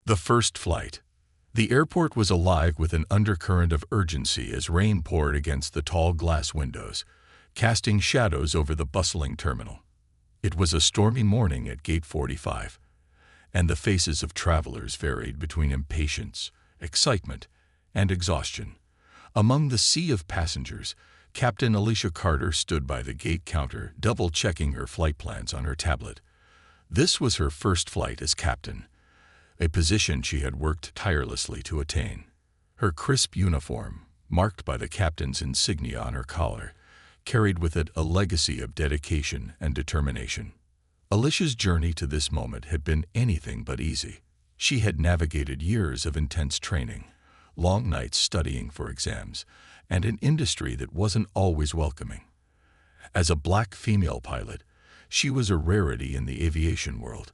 The first flight. The airport was alive with an undercurrent of urgency as rain poured against the tall glass windows, casting shadows over the bustling terminal. It was a stormy morning at Gate 45, and the faces of travelers varied between impatience, excitement, and exhaustion. Among the sea of passengers, Captain Alicia Carter stood by the gate counter, double-checking her flight plans on her tablet. This was her first flight as captain, a position she had worked tirelessly to attain. Her crisp uniform, marked by the captain's insignia on her collar, carried with it a legacy of dedication and determination. Alicia's journey to this moment had been anything but easy. She had navigated years of intense training, long nights studying for exams, and an industry that wasn't always welcoming. As a black female pilot, she was a rarity in the aviation world,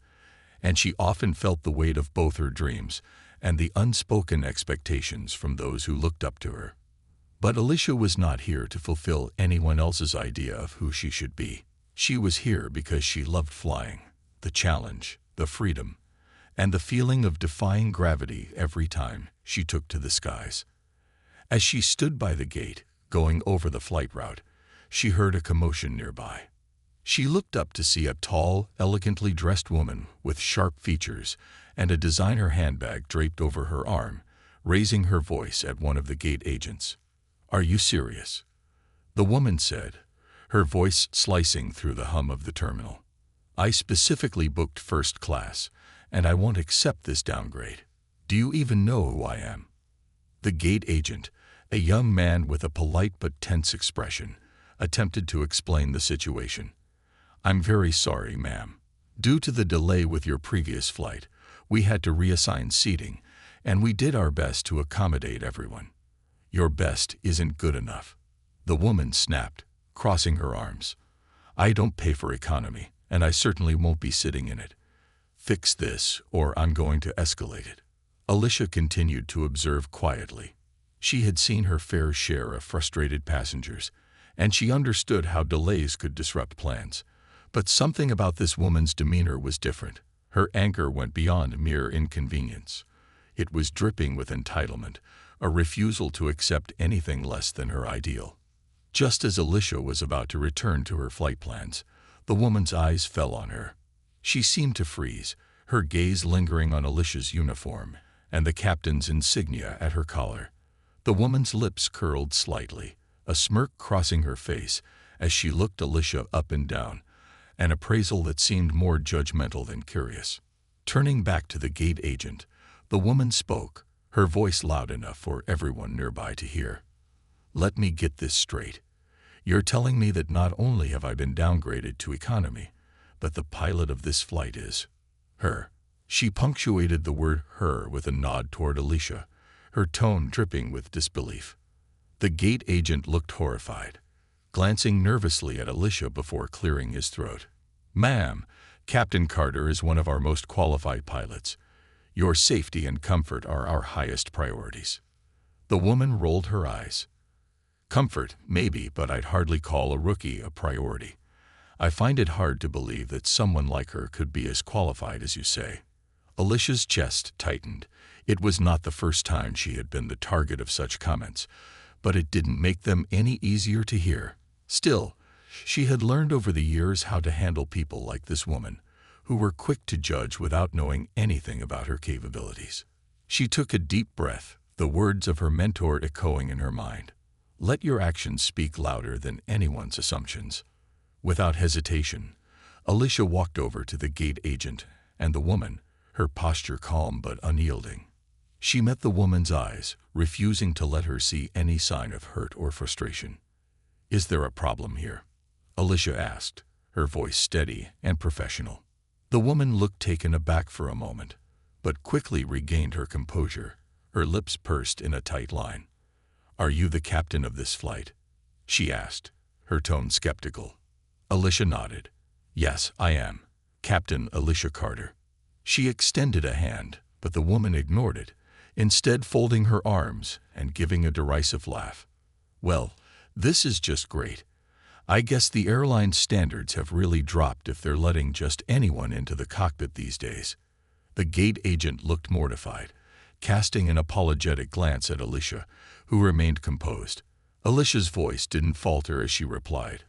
and she often felt the weight of both her dreams and the unspoken expectations from those who looked up to her. But Alicia was not here to fulfill anyone else's idea of who she should be. She was here because she loved flying, the challenge, the freedom, and the feeling of defying gravity every time she took to the skies. As she stood by the gate, going over the flight route, she heard a commotion nearby. She looked up to see a tall, elegantly dressed woman with sharp features and a designer handbag draped over her arm, raising her voice at one of the gate agents. "Are you serious?" the woman said, her voice slicing through the hum of the terminal. "I specifically booked first class, and I won't accept this downgrade. Do you even know who I am?" The gate agent, a young man with a polite but tense expression, attempted to explain the situation. "I'm very sorry, ma'am. Due to the delay with your previous flight, we had to reassign seating, and we did our best to accommodate everyone." "Your best isn't good enough," the woman snapped, crossing her arms. "I don't pay for economy, and I certainly won't be sitting in it. Fix this, or I'm going to escalate it." Alicia continued to observe quietly. She had seen her fair share of frustrated passengers, and she understood how delays could disrupt plans. But something about this woman's demeanor was different. Her anger went beyond mere inconvenience. It was dripping with entitlement, a refusal to accept anything less than her ideal. Just as Alicia was about to return to her flight plans, the woman's eyes fell on her. She seemed to freeze, her gaze lingering on Alicia's uniform and the captain's insignia at her collar. The woman's lips curled slightly, a smirk crossing her face as she looked Alicia up and down, an appraisal that seemed more judgmental than curious. Turning back to the gate agent, the woman spoke, her voice loud enough for everyone nearby to hear. "Let me get this straight. You're telling me that not only have I been downgraded to economy, but the pilot of this flight is her." She punctuated the word "her" with a nod toward Alicia, her tone dripping with disbelief. The gate agent looked horrified, glancing nervously at Alicia before clearing his throat. "Ma'am, Captain Carter is one of our most qualified pilots. Your safety and comfort are our highest priorities." The woman rolled her eyes. "Comfort, maybe, but I'd hardly call a rookie a priority. I find it hard to believe that someone like her could be as qualified as you say." Alicia's chest tightened. It was not the first time she had been the target of such comments, but it didn't make them any easier to hear. Still, she had learned over the years how to handle people like this woman, who were quick to judge without knowing anything about her capabilities. She took a deep breath, the words of her mentor echoing in her mind. "Let your actions speak louder than anyone's assumptions." Without hesitation, Alicia walked over to the gate agent and the woman, her posture calm but unyielding. She met the woman's eyes, refusing to let her see any sign of hurt or frustration. "Is there a problem here?" Alicia asked, her voice steady and professional. The woman looked taken aback for a moment, but quickly regained her composure, her lips pursed in a tight line. "Are you the captain of this flight?" she asked, her tone skeptical. Alicia nodded. "Yes, I am. Captain Alicia Carter." She extended a hand, but the woman ignored it, instead folding her arms and giving a derisive laugh. "Well, this is just great. I guess the airline standards have really dropped if they're letting just anyone into the cockpit these days. The gate agent looked mortified, casting an apologetic glance at Alicia, who remained composed. Alicia's voice didn't falter as she replied,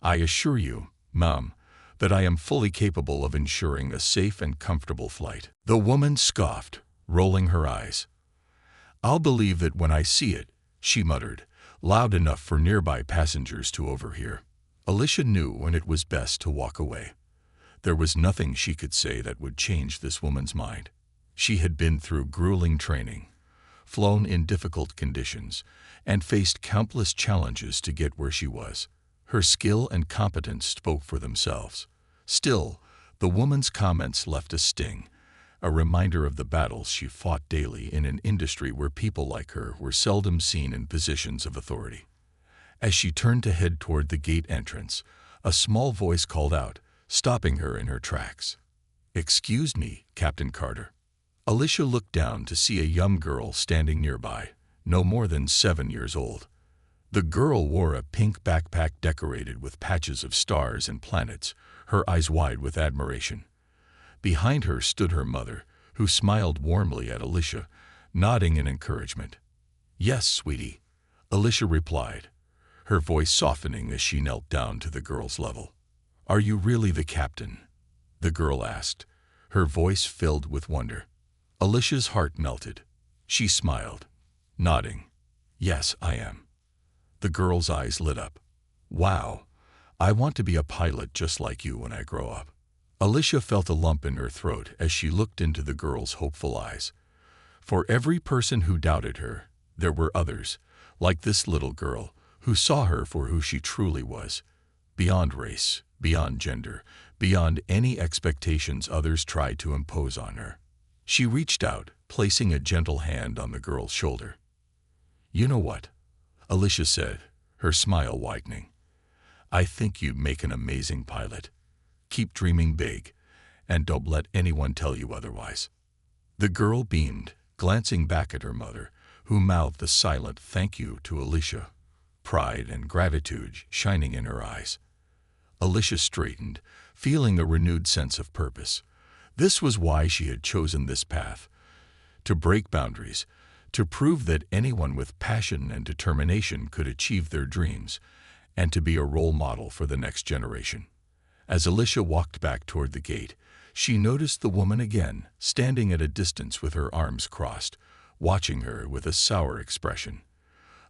"I assure you, ma'am, that I am fully capable of ensuring a safe and comfortable flight." The woman scoffed, rolling her eyes. "I'll believe that when I see it," she muttered, loud enough for nearby passengers to overhear. Alicia knew when it was best to walk away. There was nothing she could say that would change this woman's mind. She had been through grueling training, flown in difficult conditions, and faced countless challenges to get where she was. Her skill and competence spoke for themselves. Still, the woman's comments left a sting, a reminder of the battles she fought daily in an industry where people like her were seldom seen in positions of authority. As she turned to head toward the gate entrance, a small voice called out, stopping her in her tracks. "Excuse me, Captain Carter." Alicia looked down to see a young girl standing nearby, no more than 7 years old. The girl wore a pink backpack decorated with patches of stars and planets, her eyes wide with admiration. Behind her stood her mother, who smiled warmly at Alicia, nodding in encouragement. "Yes, sweetie," Alicia replied, her voice softening as she knelt down to the girl's level. "Are you really the captain?" the girl asked, her voice filled with wonder. Alicia's heart melted. She smiled, nodding. "Yes, I am." The girl's eyes lit up. "Wow, I want to be a pilot just like you when I grow up." Alicia felt a lump in her throat as she looked into the girl's hopeful eyes. For every person who doubted her, there were others, like this little girl, who saw her for who she truly was, beyond race, beyond gender, beyond any expectations others tried to impose on her. She reached out, placing a gentle hand on the girl's shoulder. "You know what?" Alicia said, her smile widening. "I think you'd make an amazing pilot. Keep dreaming big, and don't let anyone tell you otherwise." The girl beamed, glancing back at her mother, who mouthed a silent thank you to Alicia, pride and gratitude shining in her eyes. Alicia straightened, feeling a renewed sense of purpose. This was why she had chosen this path: to break boundaries, to prove that anyone with passion and determination could achieve their dreams, and to be a role model for the next generation. As Alicia walked back toward the gate, she noticed the woman again, standing at a distance with her arms crossed, watching her with a sour expression.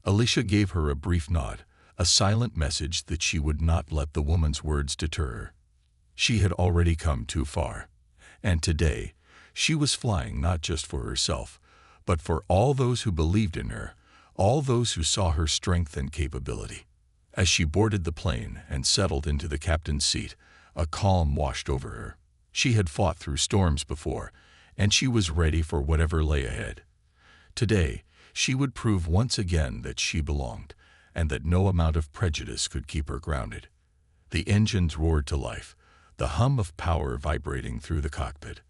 Alicia gave her a brief nod, a silent message that she would not let the woman's words deter her. She had already come too far, and today she was flying not just for herself, but for all those who believed in her, all those who saw her strength and capability. As she boarded the plane and settled into the captain's seat, a calm washed over her. She had fought through storms before, and she was ready for whatever lay ahead. Today, she would prove once again that she belonged, and that no amount of prejudice could keep her grounded. The engines roared to life, the hum of power vibrating through the cockpit.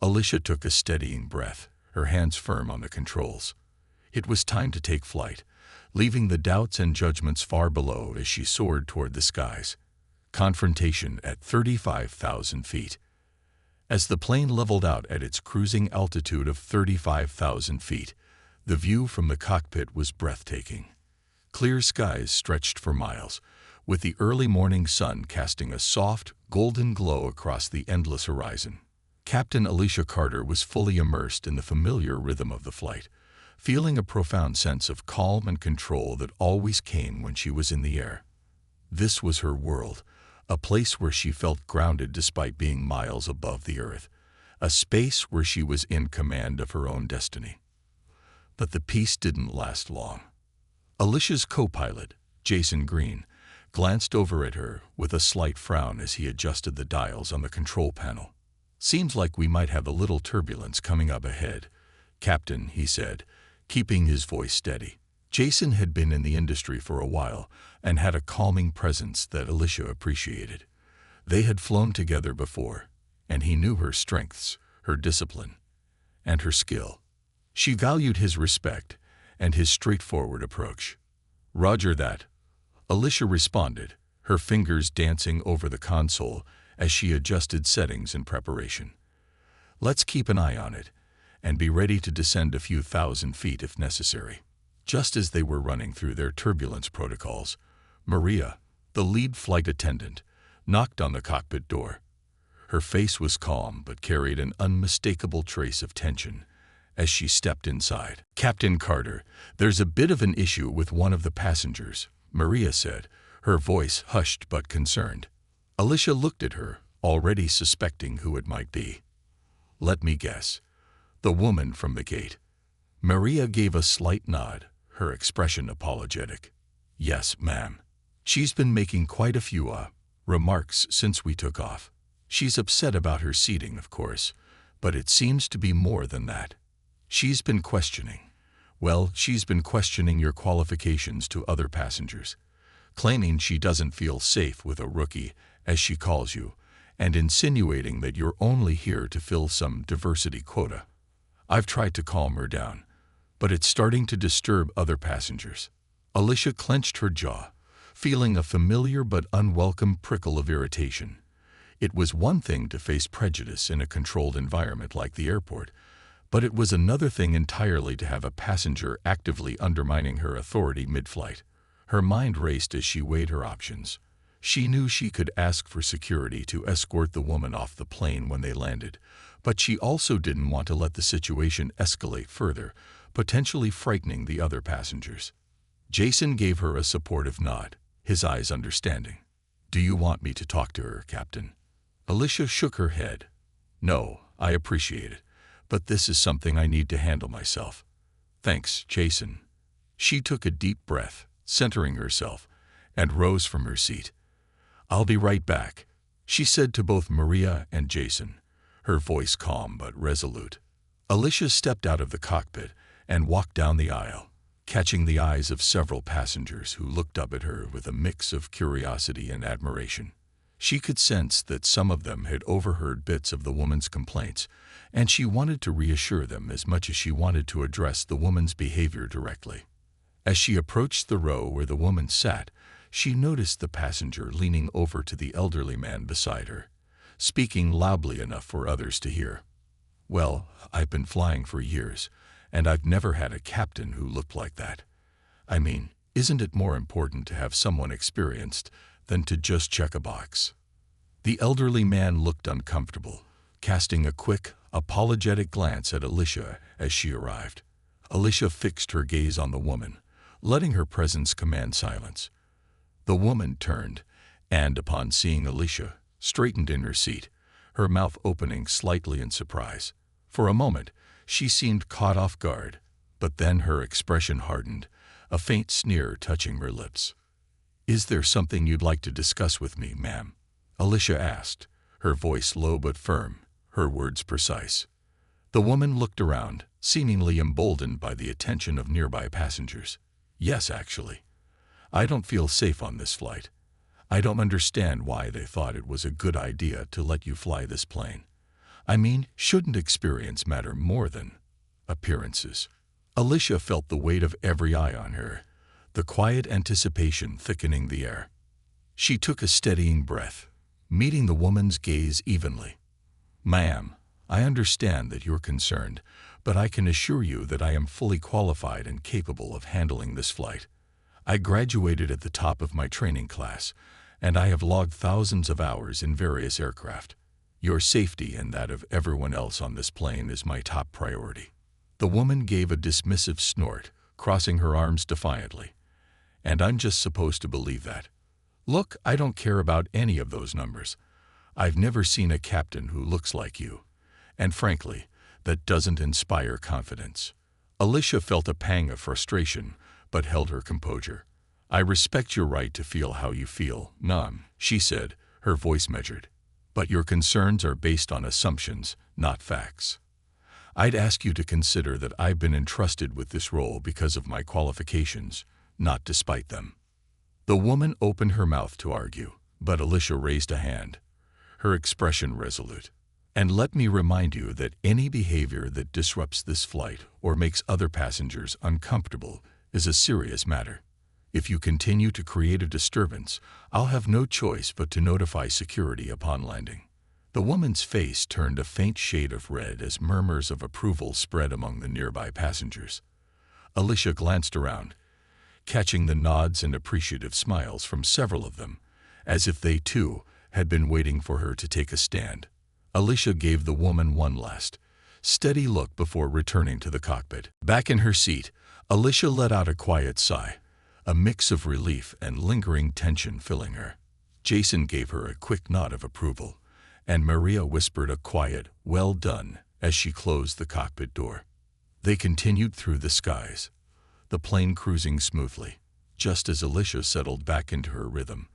Alicia took a steadying breath, her hands firm on the controls. It was time to take flight, leaving the doubts and judgments far below as she soared toward the skies. Confrontation at 35,000 feet. As the plane leveled out at its cruising altitude of 35,000 feet, the view from the cockpit was breathtaking. Clear skies stretched for miles, with the early morning sun casting a soft, golden glow across the endless horizon. Captain Alicia Carter was fully immersed in the familiar rhythm of the flight, feeling a profound sense of calm and control that always came when she was in the air. This was her world, a place where she felt grounded despite being miles above the earth, a space where she was in command of her own destiny. But the peace didn't last long. Alicia's co-pilot, Jason Green, glanced over at her with a slight frown as he adjusted the dials on the control panel. "Seems like we might have a little turbulence coming up ahead, Captain," he said, keeping his voice steady. Jason had been in the industry for a while and had a calming presence that Alicia appreciated. They had flown together before, and he knew her strengths, her discipline, and her skill. She valued his respect and his straightforward approach. "Roger that," Alicia responded, her fingers dancing over the console as she adjusted settings in preparation. Let's keep an eye on it, and be ready to descend a few thousand feet if necessary." Just as they were running through their turbulence protocols, Maria, the lead flight attendant, knocked on the cockpit door. Her face was calm but carried an unmistakable trace of tension as she stepped inside. "Captain Carter, there's a bit of an issue with one of the passengers," Maria said, her voice hushed but concerned. Alicia looked at her, already suspecting who it might be. "Let me guess. The woman from the gate." Maria gave a slight nod, her expression apologetic. "Yes, ma'am. She's been making quite a few remarks since we took off. She's upset about her seating, of course, but it seems to be more than that. She's been questioning your qualifications to other passengers, claiming she doesn't feel safe with a rookie, as she calls you, and insinuating that you're only here to fill some diversity quota. I've tried to calm her down, but it's starting to disturb other passengers." Alicia clenched her jaw, feeling a familiar but unwelcome prickle of irritation. It was one thing to face prejudice in a controlled environment like the airport, but it was another thing entirely to have a passenger actively undermining her authority mid-flight. Her mind raced as she weighed her options. She knew she could ask for security to escort the woman off the plane when they landed, but she also didn't want to let the situation escalate further, potentially frightening the other passengers. Jason gave her a supportive nod, his eyes understanding. "Do you want me to talk to her, Captain?" Alicia shook her head. "No, I appreciate it, but this is something I need to handle myself." "Thanks, Jason." She took a deep breath, centering herself, and rose from her seat. "I'll be right back," she said to both Maria and Jason, her voice calm but resolute. Alicia stepped out of the cockpit and walked down the aisle, catching the eyes of several passengers who looked up at her with a mix of curiosity and admiration. She could sense that some of them had overheard bits of the woman's complaints, and she wanted to reassure them as much as she wanted to address the woman's behavior directly. As she approached the row where the woman sat, she noticed the passenger leaning over to the elderly man beside her, speaking loudly enough for others to hear. "Well, I've been flying for years, and I've never had a captain who looked like that. I mean, isn't it more important to have someone experienced than to just check a box?" The elderly man looked uncomfortable, casting a quick, apologetic glance at Alicia as she arrived. Alicia fixed her gaze on the woman, letting her presence command silence. The woman turned, and upon seeing Alicia, straightened in her seat, her mouth opening slightly in surprise. For a moment, she seemed caught off guard, but then her expression hardened, a faint sneer touching her lips. "Is there something you'd like to discuss with me, ma'am?" Alicia asked, her voice low but firm, her words precise. The woman looked around, seemingly emboldened by the attention of nearby passengers. "Yes, actually. I don't feel safe on this flight. I don't understand why they thought it was a good idea to let you fly this plane. I mean, shouldn't experience matter more than appearances?" Alicia felt the weight of every eye on her, the quiet anticipation thickening the air. She took a steadying breath, meeting the woman's gaze evenly. "Ma'am, I understand that you're concerned, but I can assure you that I am fully qualified and capable of handling this flight. I graduated at the top of my training class, and I have logged thousands of hours in various aircraft. Your safety and that of everyone else on this plane is my top priority." The woman gave a dismissive snort, crossing her arms defiantly. "And I'm just supposed to believe that? Look, I don't care about any of those numbers. I've never seen a captain who looks like you. And frankly, that doesn't inspire confidence." Alicia felt a pang of frustration, but held her composure. "I respect your right to feel how you feel, ma'am," she said, her voice measured. "But your concerns are based on assumptions, not facts. I'd ask you to consider that I've been entrusted with this role because of my qualifications, not despite them." The woman opened her mouth to argue, but Alicia raised a hand, her expression resolute. "And let me remind you that any behavior that disrupts this flight or makes other passengers uncomfortable is a serious matter. If you continue to create a disturbance, I'll have no choice but to notify security upon landing." The woman's face turned a faint shade of red as murmurs of approval spread among the nearby passengers. Alicia glanced around, catching the nods and appreciative smiles from several of them, as if they too had been waiting for her to take a stand. Alicia gave the woman one last, steady look before returning to the cockpit. Back in her seat, Alicia let out a quiet sigh, a mix of relief and lingering tension filling her. Jason gave her a quick nod of approval, and Maria whispered a quiet, "Well done," as she closed the cockpit door. They continued through the skies, the plane cruising smoothly. Just as Alicia settled back into her rhythm,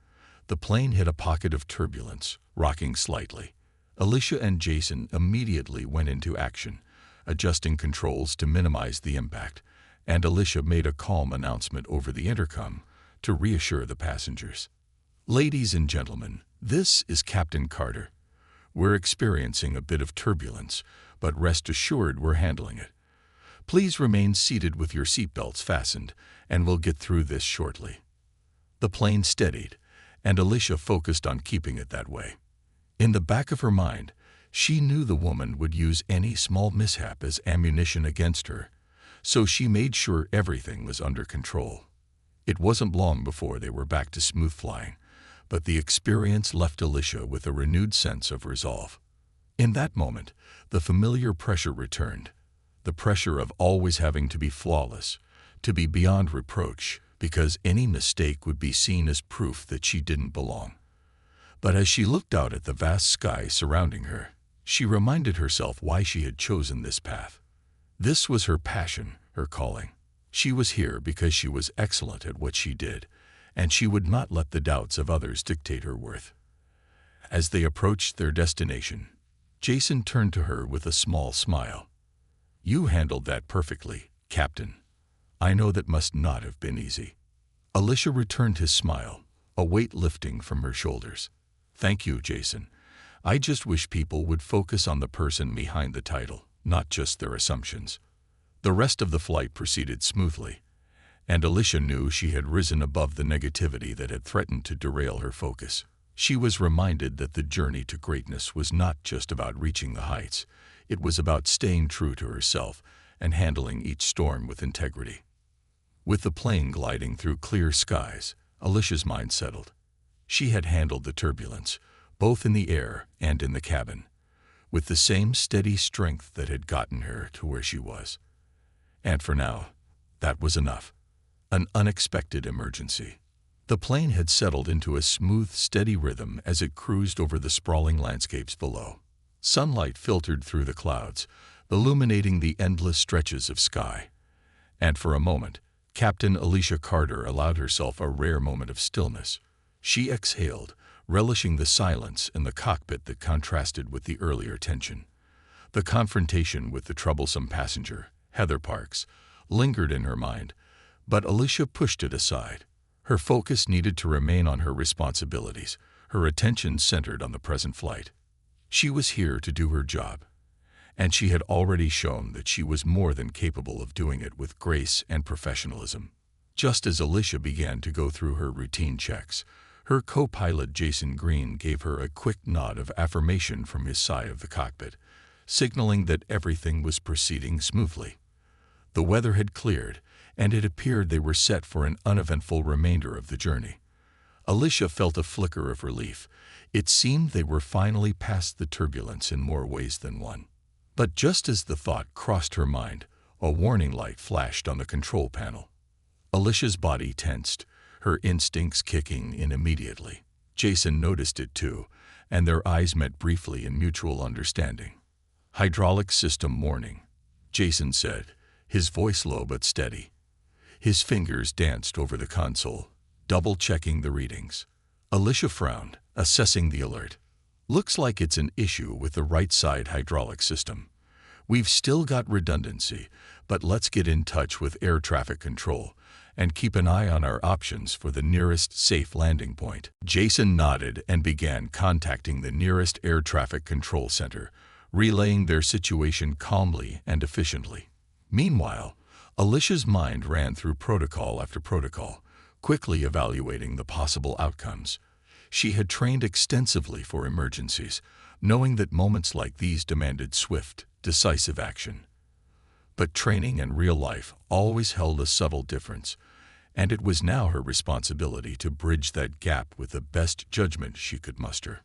the plane hit a pocket of turbulence, rocking slightly. Alicia and Jason immediately went into action, adjusting controls to minimize the impact, and Alicia made a calm announcement over the intercom to reassure the passengers. "Ladies and gentlemen, this is Captain Carter. We're experiencing a bit of turbulence, but rest assured we're handling it. Please remain seated with your seatbelts fastened, and we'll get through this shortly." The plane steadied, and Alicia focused on keeping it that way. In the back of her mind, she knew the woman would use any small mishap as ammunition against her, so she made sure everything was under control. It wasn't long before they were back to smooth flying, but the experience left Alicia with a renewed sense of resolve. In that moment, the familiar pressure returned, the pressure of always having to be flawless, to be beyond reproach, because any mistake would be seen as proof that she didn't belong. But as she looked out at the vast sky surrounding her, she reminded herself why she had chosen this path. This was her passion, her calling. She was here because she was excellent at what she did, and she would not let the doubts of others dictate her worth. As they approached their destination, Jason turned to her with a small smile. "You handled that perfectly, Captain. I know that must not have been easy." Alicia returned his smile, a weight lifting from her shoulders. "Thank you, Jason. I just wish people would focus on the person behind the title, not just their assumptions." The rest of the flight proceeded smoothly, and Alicia knew she had risen above the negativity that had threatened to derail her focus. She was reminded that the journey to greatness was not just about reaching the heights. It was about staying true to herself and handling each storm with integrity. With the plane gliding through clear skies, Alicia's mind settled. She had handled the turbulence, both in the air and in the cabin, with the same steady strength that had gotten her to where she was. And for now, that was enough. An unexpected emergency. The plane had settled into a smooth, steady rhythm as it cruised over the sprawling landscapes below. Sunlight filtered through the clouds, illuminating the endless stretches of sky. And for a moment, Captain Alicia Carter allowed herself a rare moment of stillness. She exhaled, relishing the silence in the cockpit that contrasted with the earlier tension. The confrontation with the troublesome passenger, Heather Parks, lingered in her mind, but Alicia pushed it aside. Her focus needed to remain on her responsibilities, her attention centered on the present flight. She was here to do her job, and she had already shown that she was more than capable of doing it with grace and professionalism. Just as Alicia began to go through her routine checks, her co-pilot Jason Green gave her a quick nod of affirmation from his side of the cockpit, signaling that everything was proceeding smoothly. The weather had cleared, and it appeared they were set for an uneventful remainder of the journey. Alicia felt a flicker of relief. It seemed they were finally past the turbulence in more ways than one. But just as the thought crossed her mind, a warning light flashed on the control panel. Alicia's body tensed, her instincts kicking in immediately. Jason noticed it too, and their eyes met briefly in mutual understanding. "Hydraulic system warning," Jason said, his voice low but steady. His fingers danced over the console, double-checking the readings. Alicia frowned, assessing the alert. "Looks like it's an issue with the right-side hydraulic system. We've still got redundancy, but let's get in touch with air traffic control and keep an eye on our options for the nearest safe landing point." Jason nodded and began contacting the nearest air traffic control center, relaying their situation calmly and efficiently. Meanwhile, Alicia's mind ran through protocol after protocol, quickly evaluating the possible outcomes. She had trained extensively for emergencies, knowing that moments like these demanded swift, decisive action. But training and real life always held a subtle difference, and it was now her responsibility to bridge that gap with the best judgment she could muster.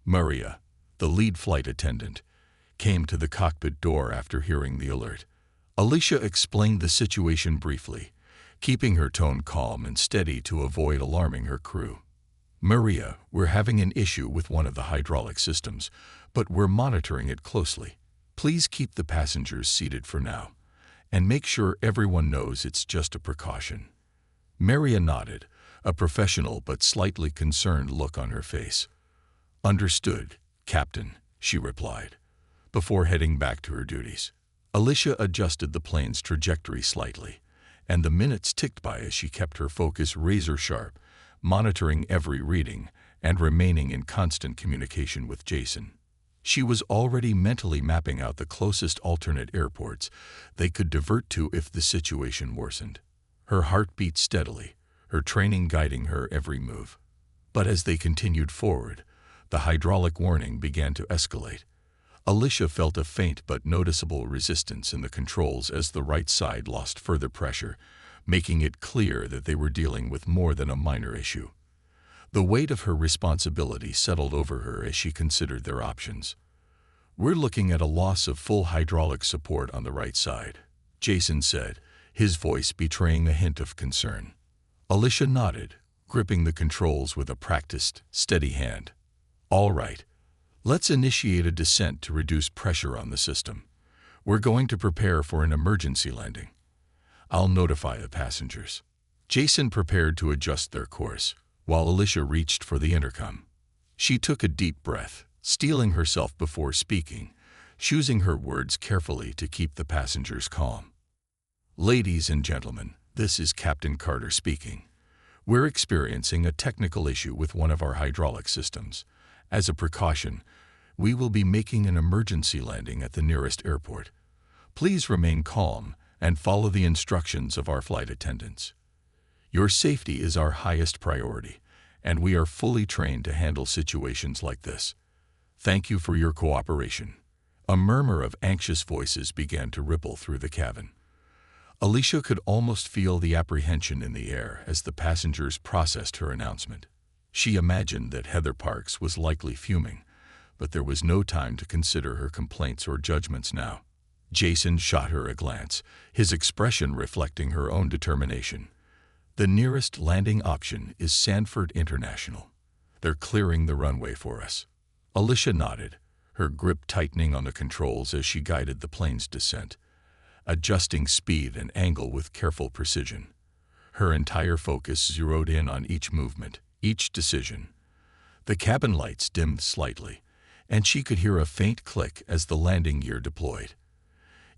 Maria, the lead flight attendant, came to the cockpit door after hearing the alert. Alicia explained the situation briefly, keeping her tone calm and steady to avoid alarming her crew. Maria, we're having an issue with one of the hydraulic systems, but we're monitoring it closely. Please keep the passengers seated for now, and make sure everyone knows it's just a precaution. Maria nodded, a professional but slightly concerned look on her face. Understood, Captain, she replied, before heading back to her duties. Alicia adjusted the plane's trajectory slightly, and the minutes ticked by as she kept her focus razor-sharp, monitoring every reading and remaining in constant communication with Jason. She was already mentally mapping out the closest alternate airports they could divert to if the situation worsened. Her heart beat steadily, her training guiding her every move. But as they continued forward, the hydraulic warning began to escalate. Alicia felt a faint but noticeable resistance in the controls as the right side lost further pressure, making it clear that they were dealing with more than a minor issue. The weight of her responsibility settled over her as she considered their options. We're looking at a loss of full hydraulic support on the right side, Jason said, his voice betraying a hint of concern. Alicia nodded, gripping the controls with a practiced, steady hand. All right. Let's initiate a descent to reduce pressure on the system. We're going to prepare for an emergency landing. I'll notify the passengers. Jason prepared to adjust their course, while Alicia reached for the intercom. She took a deep breath, steeling herself before speaking, choosing her words carefully to keep the passengers calm. Ladies and gentlemen, this is Captain Carter speaking. We're experiencing a technical issue with one of our hydraulic systems. As a precaution, we will be making an emergency landing at the nearest airport. Please remain calm and follow the instructions of our flight attendants. Your safety is our highest priority, and we are fully trained to handle situations like this. Thank you for your cooperation. A murmur of anxious voices began to ripple through the cabin. Alicia could almost feel the apprehension in the air as the passengers processed her announcement. She imagined that Heather Parks was likely fuming, but there was no time to consider her complaints or judgments now. Jason shot her a glance, his expression reflecting her own determination. The nearest landing option is Sanford International. They're clearing the runway for us. Alicia nodded, her grip tightening on the controls as she guided the plane's descent, adjusting speed and angle with careful precision. Her entire focus zeroed in on each movement, each decision. The cabin lights dimmed slightly, and she could hear a faint click as the landing gear deployed.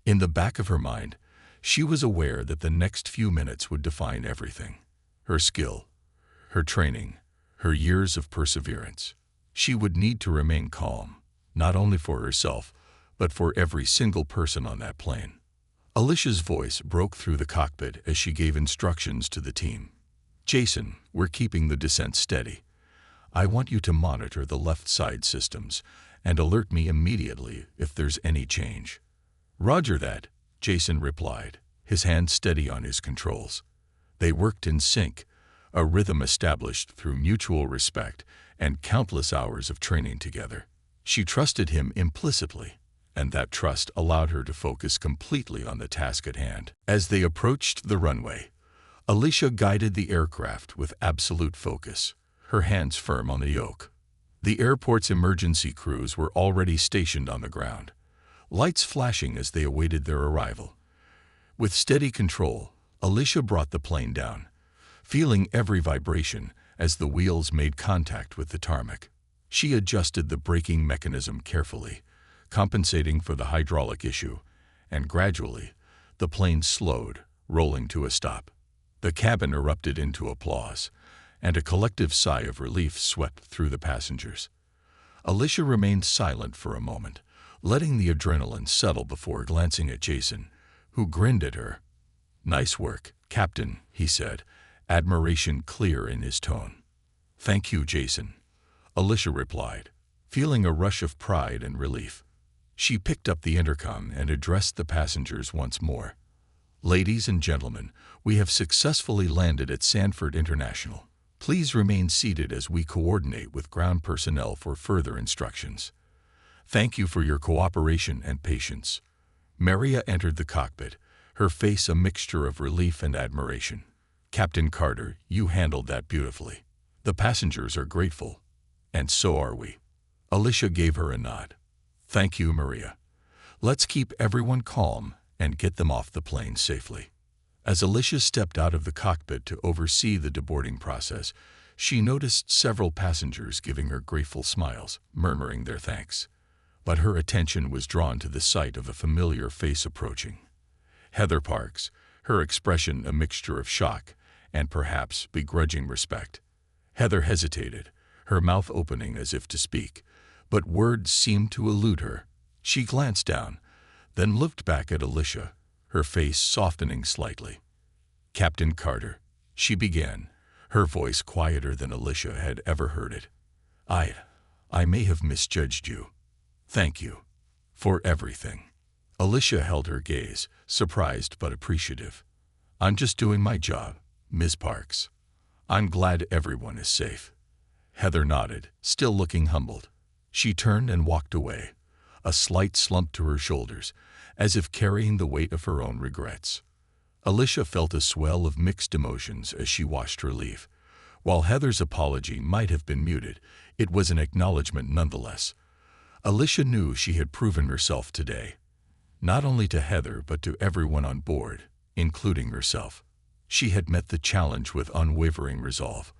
In the back of her mind, she was aware that the next few minutes would define everything. Her skill, her training, her years of perseverance. She would need to remain calm, not only for herself, but for every single person on that plane. Alicia's voice broke through the cockpit as she gave instructions to the team. Jason, we're keeping the descent steady. I want you to monitor the left side systems and alert me immediately if there's any change. Roger that, Jason replied, his hand steady on his controls. They worked in sync, a rhythm established through mutual respect and countless hours of training together. She trusted him implicitly, and that trust allowed her to focus completely on the task at hand. As they approached the runway, Alicia guided the aircraft with absolute focus, her hands firm on the yoke. The airport's emergency crews were already stationed on the ground, lights flashing as they awaited their arrival. With steady control, Alicia brought the plane down, feeling every vibration as the wheels made contact with the tarmac. She adjusted the braking mechanism carefully, compensating for the hydraulic issue, and gradually, the plane slowed, rolling to a stop. The cabin erupted into applause, and a collective sigh of relief swept through the passengers. Alicia remained silent for a moment, letting the adrenaline settle before glancing at Jason, who grinned at her. "Nice work, Captain," he said, admiration clear in his tone. "Thank you, Jason," Alicia replied, feeling a rush of pride and relief. She picked up the intercom and addressed the passengers once more. "Ladies and gentlemen, we have successfully landed at Sanford International. Please remain seated as we coordinate with ground personnel for further instructions. Thank you for your cooperation and patience." Maria entered the cockpit, her face a mixture of relief and admiration. "Captain Carter, you handled that beautifully. The passengers are grateful, and so are we." Alicia gave her a nod. "Thank you, Maria. Let's keep everyone calm and get them off the plane safely." As Alicia stepped out of the cockpit to oversee the deboarding process, she noticed several passengers giving her grateful smiles, murmuring their thanks. But her attention was drawn to the sight of a familiar face approaching. Heather Parks, her expression a mixture of shock and perhaps begrudging respect. Heather hesitated, her mouth opening as if to speak, but words seemed to elude her. She glanced down, then looked back at Alicia, her face softening slightly. "Captain Carter," she began, her voice quieter than Alicia had ever heard it. I may have misjudged you. Thank you for everything." Alicia held her gaze, surprised but appreciative. "I'm just doing my job, Ms. Parks. I'm glad everyone is safe." Heather nodded, still looking humbled. She turned and walked away, a slight slump to her shoulders, as if carrying the weight of her own regrets. Alicia felt a swell of mixed emotions as she watched her leave. While Heather's apology might have been muted, it was an acknowledgement nonetheless. Alicia knew she had proven herself today, not only to Heather but to everyone on board, including herself. She had met the challenge with unwavering resolve,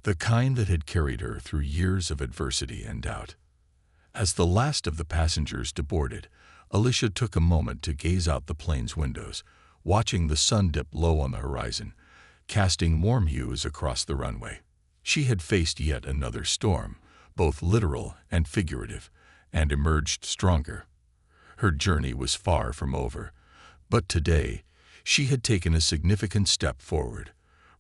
the kind that had carried her through years of adversity and doubt. As the last of the passengers deboarded, Alicia took a moment to gaze out the plane's windows, watching the sun dip low on the horizon, casting warm hues across the runway. She had faced yet another storm, both literal and figurative, and emerged stronger. Her journey was far from over, but today she had taken a significant step forward,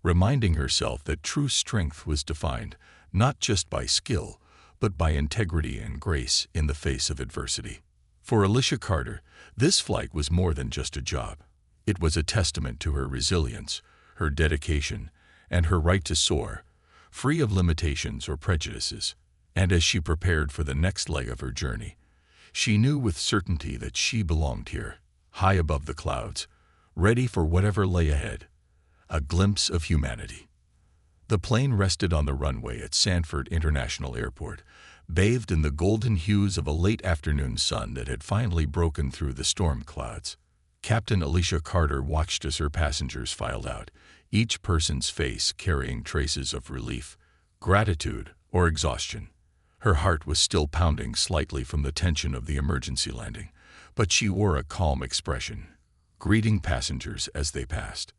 reminding herself that true strength was defined not just by skill, but by integrity and grace in the face of adversity. For Alicia Carter, this flight was more than just a job. It was a testament to her resilience, her dedication, and her right to soar, free of limitations or prejudices. And as she prepared for the next leg of her journey, she knew with certainty that she belonged here, high above the clouds, ready for whatever lay ahead. A glimpse of humanity. The plane rested on the runway at Sanford International Airport, bathed in the golden hues of a late afternoon sun that had finally broken through the storm clouds. Captain Alicia Carter watched as her passengers filed out, each person's face carrying traces of relief, gratitude, or exhaustion. Her heart was still pounding slightly from the tension of the emergency landing, but she wore a calm expression, greeting passengers as they passed.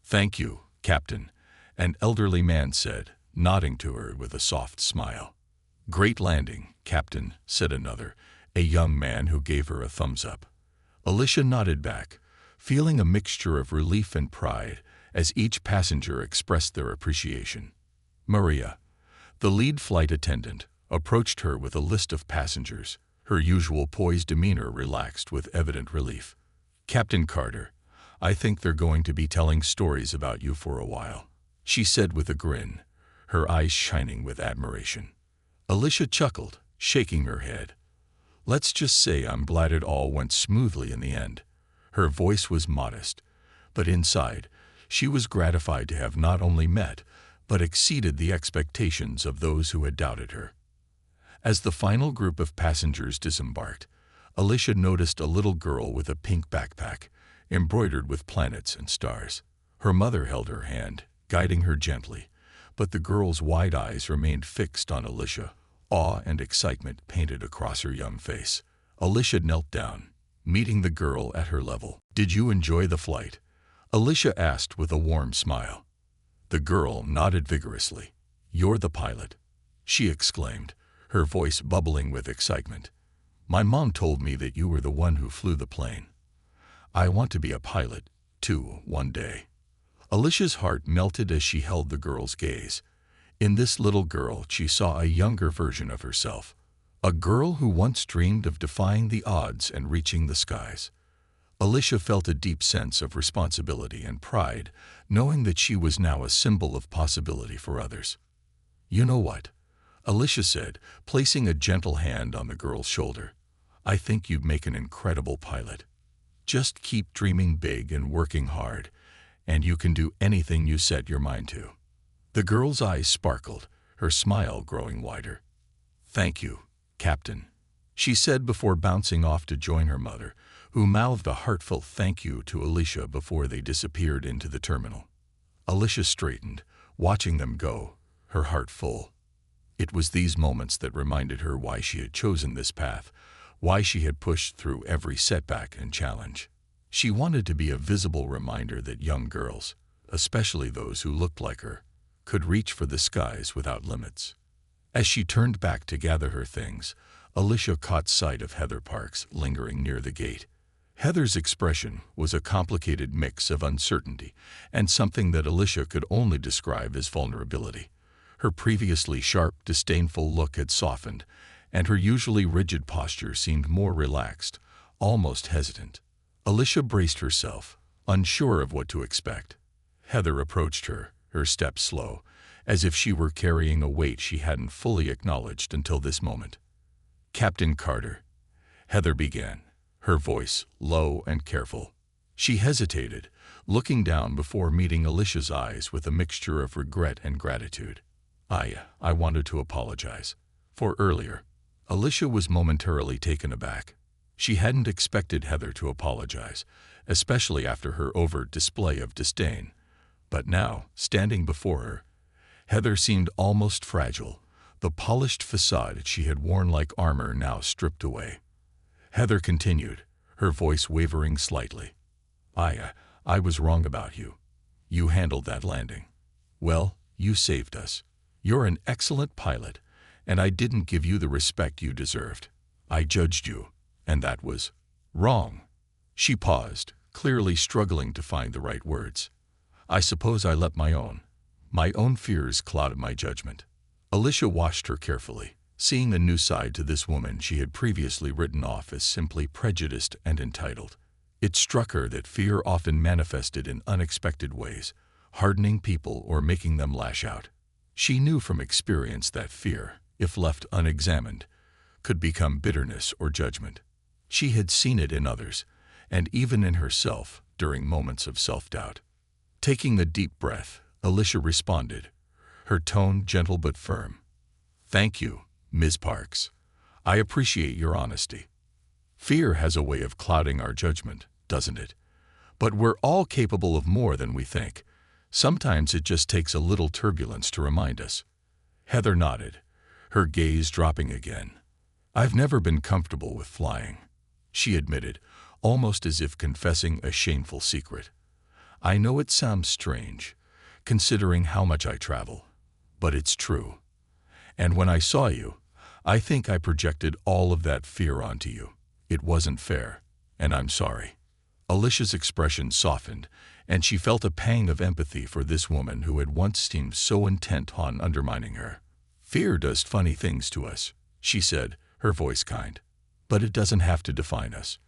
"Thank you, Captain," an elderly man said, nodding to her with a soft smile. "Great landing, Captain," said another, a young man who gave her a thumbs up. Alicia nodded back, feeling a mixture of relief and pride as each passenger expressed their appreciation. Maria, the lead flight attendant, approached her with a list of passengers, her usual poised demeanor relaxed with evident relief. "Captain Carter, I think they're going to be telling stories about you for a while," she said with a grin, her eyes shining with admiration. Alicia chuckled, shaking her head. "Let's just say I'm glad it all went smoothly in the end." Her voice was modest, but inside, she was gratified to have not only met, but exceeded the expectations of those who had doubted her. As the final group of passengers disembarked, Alicia noticed a little girl with a pink backpack, embroidered with planets and stars. Her mother held her hand, guiding her gently, but the girl's wide eyes remained fixed on Alicia, awe and excitement painted across her young face. Alicia knelt down, meeting the girl at her level. "Did you enjoy the flight?" Alicia asked with a warm smile. The girl nodded vigorously. "You're the pilot," she exclaimed, her voice bubbling with excitement. "My mom told me that you were the one who flew the plane. I want to be a pilot, too, one day." Alicia's heart melted as she held the girl's gaze. In this little girl, she saw a younger version of herself, A girl who once dreamed of defying the odds and reaching the skies. Alicia felt a deep sense of responsibility and pride, knowing that she was now a symbol of possibility for others. "You know what?" Alicia said, placing a gentle hand on the girl's shoulder. "I think you'd make an incredible pilot. Just keep dreaming big and working hard, and you can do anything you set your mind to." The girl's eyes sparkled, her smile growing wider. "Thank you, Captain," she said before bouncing off to join her mother, who mouthed a heartfelt thank you to Alicia before they disappeared into the terminal. Alicia straightened, watching them go, her heart full. It was these moments that reminded her why she had chosen this path, why she had pushed through every setback and challenge. She wanted to be a visible reminder that young girls, especially those who looked like her, could reach for the skies without limits. As she turned back to gather her things, Alicia caught sight of Heather Parks lingering near the gate. Heather's expression was a complicated mix of uncertainty and something that Alicia could only describe as vulnerability. Her previously sharp, disdainful look had softened, and her usually rigid posture seemed more relaxed, almost hesitant. Alicia braced herself, unsure of what to expect. Heather approached her, her step slow, as if she were carrying a weight she hadn't fully acknowledged until this moment. "Captain Carter," Heather began, her voice low and careful. She hesitated, looking down before meeting Alicia's eyes with a mixture of regret and gratitude. I wanted to apologize for earlier." Alicia was momentarily taken aback. She hadn't expected Heather to apologize, especially after her overt display of disdain. But now, standing before her, Heather seemed almost fragile, the polished facade she had worn like armor now stripped away. Heather continued, her voice wavering slightly. I was wrong about you. You handled that landing. Well, you saved us. You're an excellent pilot, and I didn't give you the respect you deserved. I judged you, and that was wrong." She paused, clearly struggling to find the right words. "I suppose I let my own fears clouded my judgment." Alicia watched her carefully, seeing a new side to this woman she had previously written off as simply prejudiced and entitled. It struck her that fear often manifested in unexpected ways, hardening people or making them lash out. She knew from experience that fear, if left unexamined, could become bitterness or judgment. She had seen it in others, and even in herself during moments of self-doubt. Taking a deep breath, Alicia responded, her tone gentle but firm. "Thank you, Ms. Parks. I appreciate your honesty. Fear has a way of clouding our judgment, doesn't it? But we're all capable of more than we think. Sometimes it just takes a little turbulence to remind us." Heather nodded, her gaze dropping again. "I've never been comfortable with flying," she admitted, almost as if confessing a shameful secret. "I know it sounds strange, considering how much I travel, but it's true. And when I saw you, I think I projected all of that fear onto you. It wasn't fair, and I'm sorry." Alicia's expression softened, and she felt a pang of empathy for this woman who had once seemed so intent on undermining her. "Fear does funny things to us," she said, her voice kind. "But it doesn't have to define us.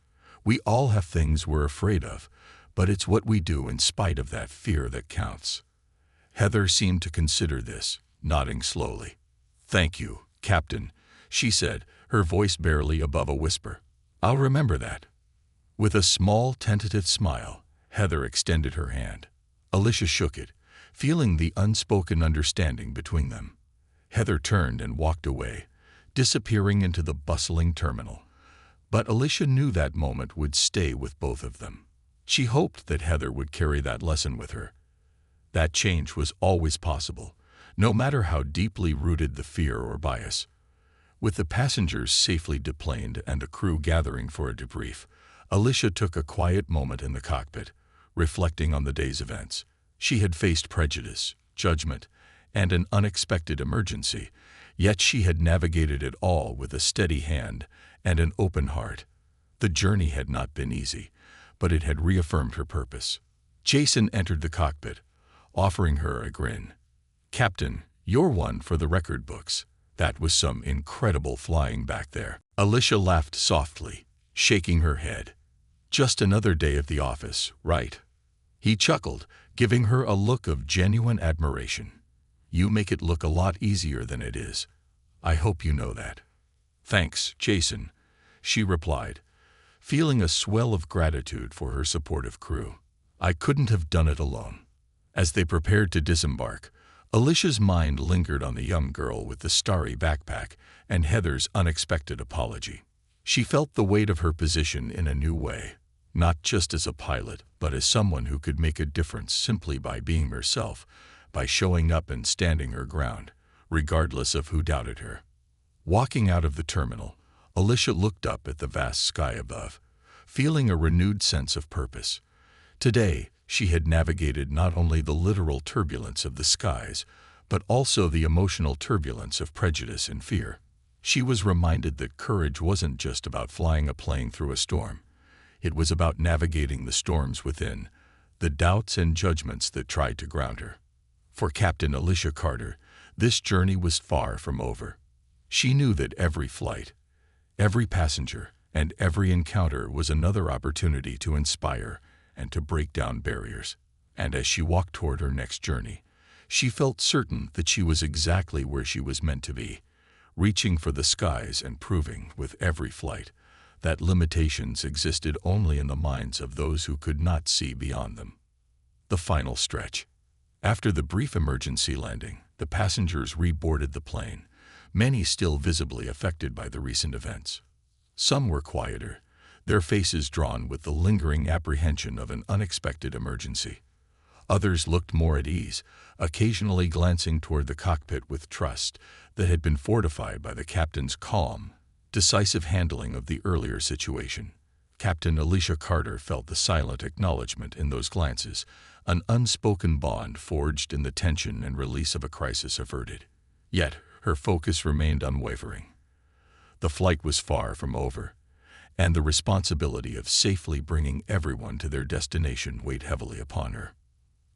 We all have things we're afraid of, but it's what we do in spite of that fear that counts." Heather seemed to consider this, nodding slowly. "Thank you, Captain," she said, her voice barely above a whisper. "I'll remember that." With a small, tentative smile, Heather extended her hand. Alicia shook it, feeling the unspoken understanding between them. Heather turned and walked away, disappearing into the bustling terminal. But Alicia knew that moment would stay with both of them. She hoped that Heather would carry that lesson with her. That change was always possible, no matter how deeply rooted the fear or bias. With the passengers safely deplaned and the crew gathering for a debrief, Alicia took a quiet moment in the cockpit, reflecting on the day's events. She had faced prejudice, judgment, and an unexpected emergency, yet she had navigated it all with a steady hand and an open heart. The journey had not been easy, but it had reaffirmed her purpose. Jason entered the cockpit, offering her a grin. "Captain, you're one for the record books. That was some incredible flying back there. Alicia laughed softly, shaking her head. Just another day at the office, right? He chuckled, giving her a look of genuine admiration. You make it look a lot easier than it is. I hope you know that. Thanks, Jason, she replied, feeling a swell of gratitude for her supportive crew. I couldn't have done it alone. As they prepared to disembark, Alicia's mind lingered on the young girl with the starry backpack and Heather's unexpected apology. She felt the weight of her position in a new way, not just as a pilot, but as someone who could make a difference simply by being herself, by showing up and standing her ground, regardless of who doubted her. Walking out of the terminal, Alicia looked up at the vast sky above, feeling a renewed sense of purpose. Today, she had navigated not only the literal turbulence of the skies, but also the emotional turbulence of prejudice and fear. She was reminded that courage wasn't just about flying a plane through a storm. It was about navigating the storms within, the doubts and judgments that tried to ground her. For Captain Alicia Carter, this journey was far from over. She knew that every flight, every passenger, and every encounter was another opportunity to inspire and to break down barriers. And as she walked toward her next journey, she felt certain that she was exactly where she was meant to be, reaching for the skies and proving, with every flight, that limitations existed only in the minds of those who could not see beyond them. The final stretch. After the brief emergency landing, the passengers reboarded the plane, many still visibly affected by the recent events. Some were quieter, their faces drawn with the lingering apprehension of an unexpected emergency. Others looked more at ease, occasionally glancing toward the cockpit with trust that had been fortified by the captain's calm, decisive handling of the earlier situation. Captain Alicia Carter felt the silent acknowledgement in those glances, an unspoken bond forged in the tension and release of a crisis averted. Yet, her focus remained unwavering. The flight was far from over, and the responsibility of safely bringing everyone to their destination weighed heavily upon her.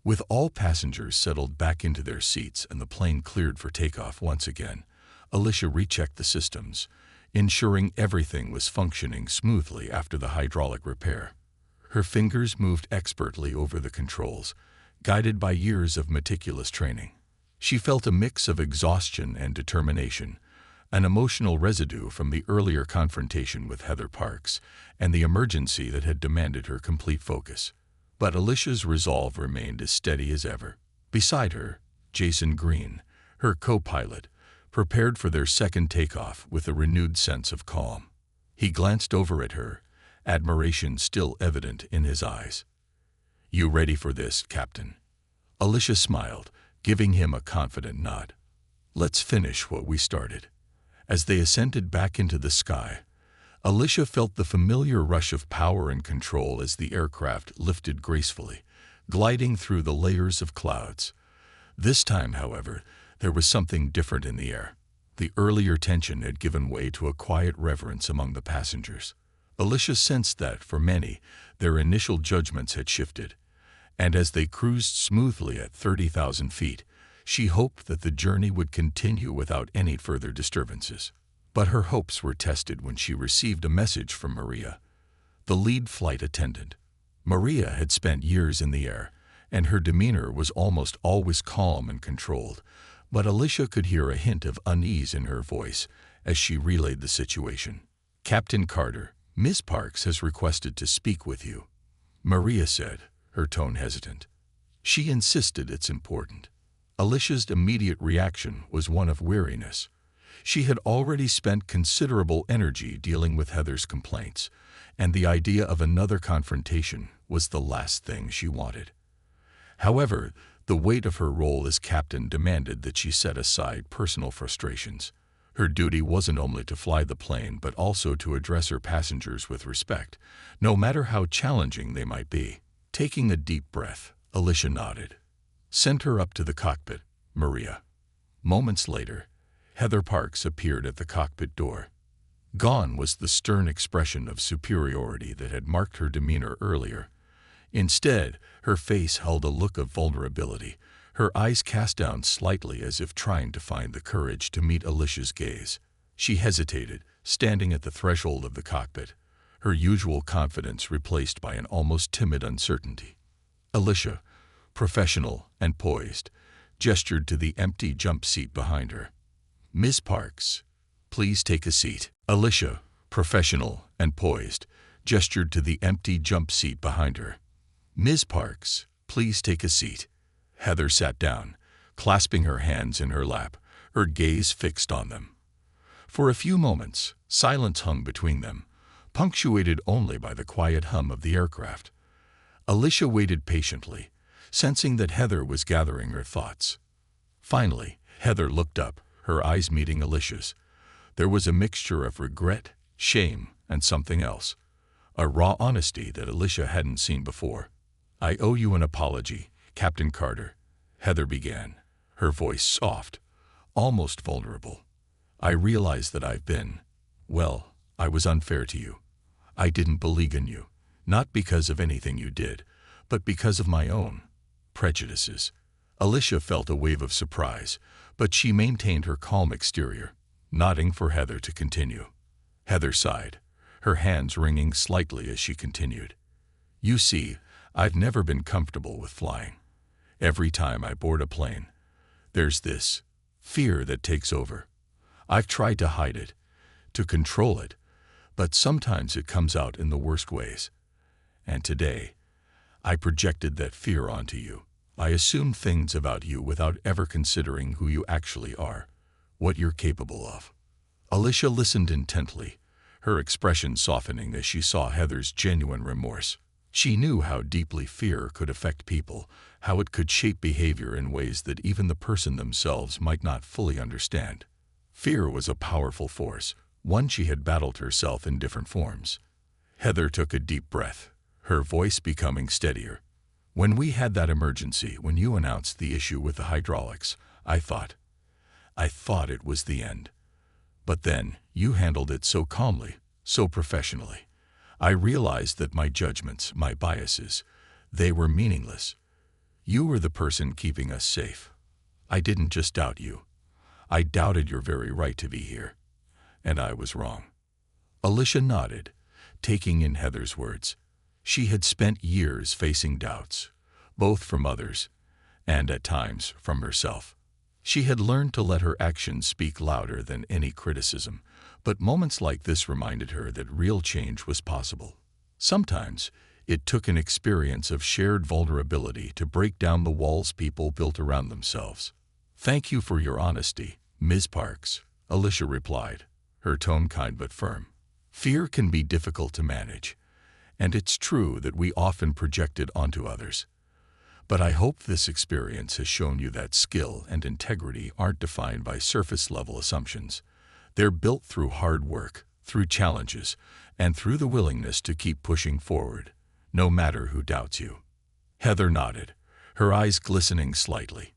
With all passengers settled back into their seats and the plane cleared for takeoff once again, Alicia rechecked the systems, ensuring everything was functioning smoothly after the hydraulic repair. Her fingers moved expertly over the controls, guided by years of meticulous training. She felt a mix of exhaustion and determination, an emotional residue from the earlier confrontation with Heather Parks and the emergency that had demanded her complete focus. But Alicia's resolve remained as steady as ever. Beside her, Jason Green, her co-pilot, prepared for their second takeoff with a renewed sense of calm. He glanced over at her, admiration still evident in his eyes. "You ready for this, Captain?" Alicia smiled, giving him a confident nod. "Let's finish what we started." As they ascended back into the sky, Alicia felt the familiar rush of power and control as the aircraft lifted gracefully, gliding through the layers of clouds. This time, however, there was something different in the air. The earlier tension had given way to a quiet reverence among the passengers. Alicia sensed that, for many, their initial judgments had shifted, and as they cruised smoothly at 30,000 feet, she hoped that the journey would continue without any further disturbances. But her hopes were tested when she received a message from Maria, the lead flight attendant. Maria had spent years in the air, and her demeanor was almost always calm and controlled, but Alicia could hear a hint of unease in her voice as she relayed the situation. "Captain Carter, Miss Parks has requested to speak with you," Maria said, her tone hesitant. "She insisted it's important." Alicia's immediate reaction was one of weariness. She had already spent considerable energy dealing with Heather's complaints, and the idea of another confrontation was the last thing she wanted. However, the weight of her role as captain demanded that she set aside personal frustrations. Her duty wasn't only to fly the plane but also to address her passengers with respect, no matter how challenging they might be. Taking a deep breath, Alicia nodded. "Send her up to the cockpit, Maria." Moments later, Heather Parks appeared at the cockpit door. Gone was the stern expression of superiority that had marked her demeanor earlier. Instead, her face held a look of vulnerability, her eyes cast down slightly as if trying to find the courage to meet Alicia's gaze. She hesitated, standing at the threshold of the cockpit, her usual confidence replaced by an almost timid uncertainty. Alicia, professional and poised, gestured to the empty jump seat behind her. "Miss Parks, please take a seat." Alicia, professional and poised, gestured to the empty jump seat behind her. "Ms. Parks, please take a seat." Heather sat down, clasping her hands in her lap, her gaze fixed on them. For a few moments, silence hung between them, punctuated only by the quiet hum of the aircraft. Alicia waited patiently, sensing that Heather was gathering her thoughts. Finally, Heather looked up, her eyes meeting Alicia's. There was a mixture of regret, shame, and something else, a raw honesty that Alicia hadn't seen before. "I owe you an apology, Captain Carter," Heather began, her voice soft, almost vulnerable. "I realize that I was unfair to you. I didn't believe in you, not because of anything you did, but because of my own prejudices." Alicia felt a wave of surprise, but she maintained her calm exterior, nodding for Heather to continue. Heather sighed, her hands wringing slightly as she continued. "You see, I've never been comfortable with flying. Every time I board a plane, there's this fear that takes over. I've tried to hide it, to control it, but sometimes it comes out in the worst ways. And today, I projected that fear onto you. I assumed things about you without ever considering who you actually are, what you're capable of." Alicia listened intently, her expression softening as she saw Heather's genuine remorse. She knew how deeply fear could affect people, how it could shape behavior in ways that even the person themselves might not fully understand. Fear was a powerful force, one she had battled herself in different forms. Heather took a deep breath, her voice becoming steadier. "When we had that emergency, when you announced the issue with the hydraulics, I thought it was the end. But then, you handled it so calmly, so professionally. I realized that my judgments, my biases, they were meaningless. You were the person keeping us safe. I didn't just doubt you. I doubted your very right to be here. And I was wrong." Alicia nodded, taking in Heather's words. She had spent years facing doubts, both from others and, at times, from herself. She had learned to let her actions speak louder than any criticism, but moments like this reminded her that real change was possible. Sometimes, it took an experience of shared vulnerability to break down the walls people built around themselves. "Thank you for your honesty, Ms. Parks," Alicia replied, her tone kind but firm. "Fear can be difficult to manage, and it's true that we often project it onto others. But I hope this experience has shown you that skill and integrity aren't defined by surface-level assumptions. They're built through hard work, through challenges, and through the willingness to keep pushing forward, no matter who doubts you." Heather nodded, her eyes glistening slightly.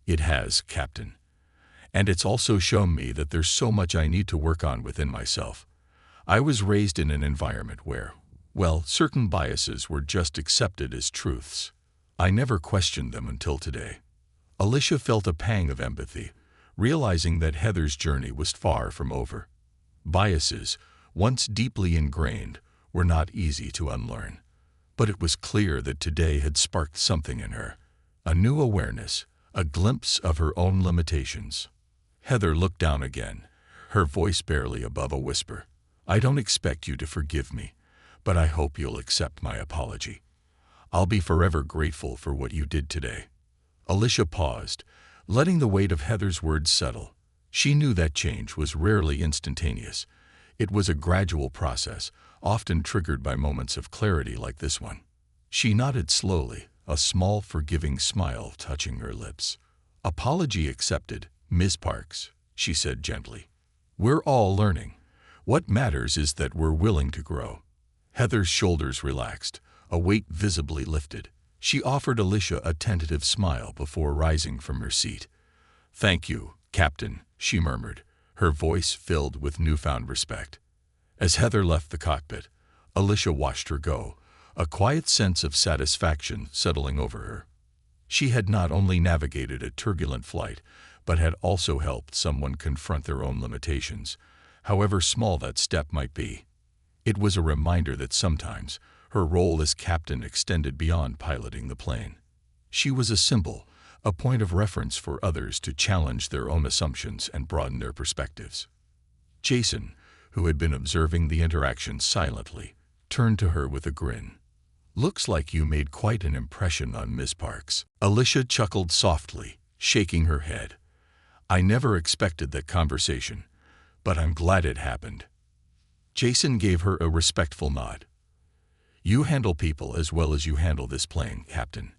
"It has, Captain. And it's also shown me that there's so much I need to work on within myself. I was raised in an environment where, certain biases were just accepted as truths. I never questioned them until today." Alicia felt a pang of empathy, realizing that Heather's journey was far from over. Biases, once deeply ingrained, were not easy to unlearn. But it was clear that today had sparked something in her, a new awareness, a glimpse of her own limitations. Heather looked down again, her voice barely above a whisper. "I don't expect you to forgive me, but I hope you'll accept my apology. I'll be forever grateful for what you did today." Alicia paused, letting the weight of Heather's words settle. She knew that change was rarely instantaneous. It was a gradual process, often triggered by moments of clarity like this one. She nodded slowly, a small forgiving smile touching her lips. "Apology accepted, Ms. Parks," she said gently. "We're all learning. What matters is that we're willing to grow." Heather's shoulders relaxed, a weight visibly lifted. She offered Alicia a tentative smile before rising from her seat. "Thank you, Captain," she murmured, her voice filled with newfound respect. As Heather left the cockpit, Alicia watched her go, a quiet sense of satisfaction settling over her. She had not only navigated a turbulent flight, but had also helped someone confront their own limitations, however small that step might be. It was a reminder that sometimes her role as captain extended beyond piloting the plane. She was a symbol, a point of reference for others to challenge their own assumptions and broaden their perspectives. Jason, who had been observing the interaction silently, turned to her with a grin. "Looks like you made quite an impression on Miss Parks." Alicia chuckled softly, shaking her head. "I never expected that conversation, but I'm glad it happened." Jason gave her a respectful nod. "You handle people as well as you handle this plane, Captain.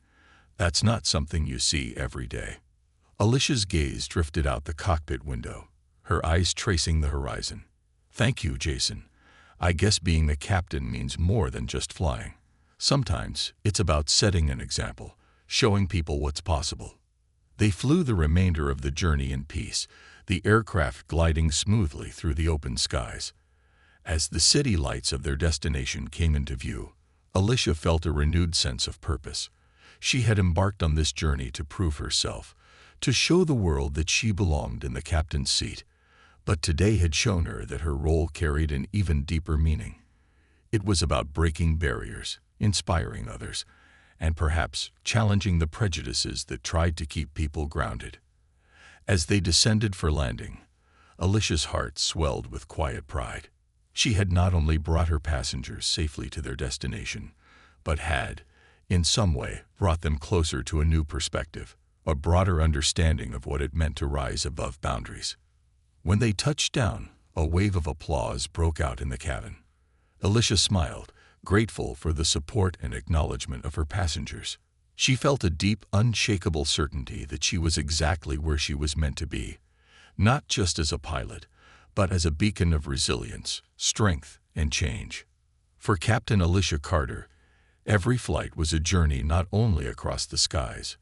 That's not something you see every day." Alicia's gaze drifted out the cockpit window, her eyes tracing the horizon. "Thank you, Jason. I guess being the captain means more than just flying. Sometimes it's about setting an example, showing people what's possible." They flew the remainder of the journey in peace, the aircraft gliding smoothly through the open skies. As the city lights of their destination came into view, Alicia felt a renewed sense of purpose. She had embarked on this journey to prove herself, to show the world that she belonged in the captain's seat. But today had shown her that her role carried an even deeper meaning. It was about breaking barriers, inspiring others, and perhaps challenging the prejudices that tried to keep people grounded. As they descended for landing, Alicia's heart swelled with quiet pride. She had not only brought her passengers safely to their destination, but had, in some way, brought them closer to a new perspective, a broader understanding of what it meant to rise above boundaries. When they touched down, a wave of applause broke out in the cabin. Alicia smiled, grateful for the support and acknowledgement of her passengers. She felt a deep, unshakable certainty that she was exactly where she was meant to be, not just as a pilot, but as a beacon of resilience, strength, and change. For Captain Alicia Carter, every flight was a journey not only across the skies,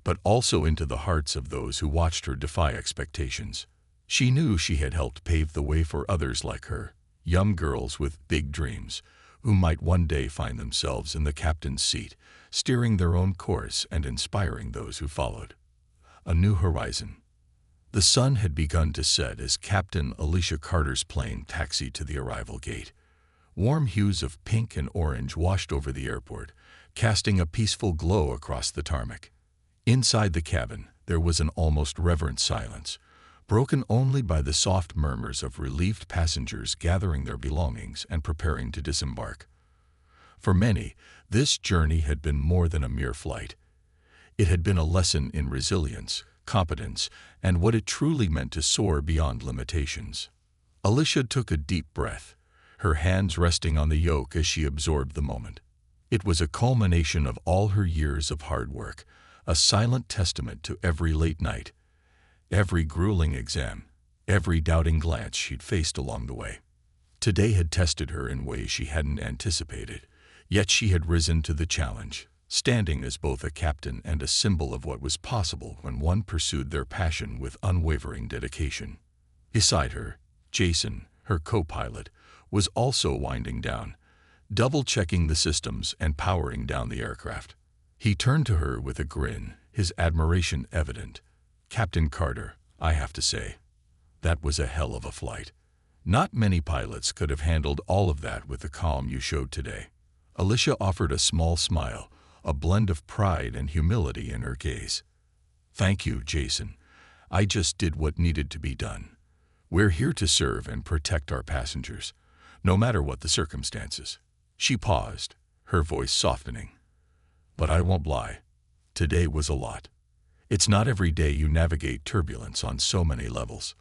but also into the hearts of those who watched her defy expectations. She knew she had helped pave the way for others like her, young girls with big dreams, who might one day find themselves in the captain's seat, steering their own course and inspiring those who followed. A new horizon. The sun had begun to set as Captain Alicia Carter's plane taxied to the arrival gate. Warm hues of pink and orange washed over the airport, casting a peaceful glow across the tarmac. Inside the cabin, there was an almost reverent silence, broken only by the soft murmurs of relieved passengers gathering their belongings and preparing to disembark. For many, this journey had been more than a mere flight. It had been a lesson in resilience, competence, and what it truly meant to soar beyond limitations. Alicia took a deep breath, her hands resting on the yoke as she absorbed the moment. It was a culmination of all her years of hard work, a silent testament to every late night, every grueling exam, every doubting glance she'd faced along the way. Today had tested her in ways she hadn't anticipated, yet she had risen to the challenge, standing as both a captain and a symbol of what was possible when one pursued their passion with unwavering dedication. Beside her, Jason, her co-pilot, was also winding down, double-checking the systems and powering down the aircraft. He turned to her with a grin, his admiration evident. "Captain Carter, I have to say, that was a hell of a flight. Not many pilots could have handled all of that with the calm you showed today." Alicia offered a small smile, a blend of pride and humility in her gaze. "Thank you, Jason. I just did what needed to be done. We're here to serve and protect our passengers, no matter what the circumstances." She paused, her voice softening. "But I won't lie. Today was a lot. It's not every day you navigate turbulence on so many levels."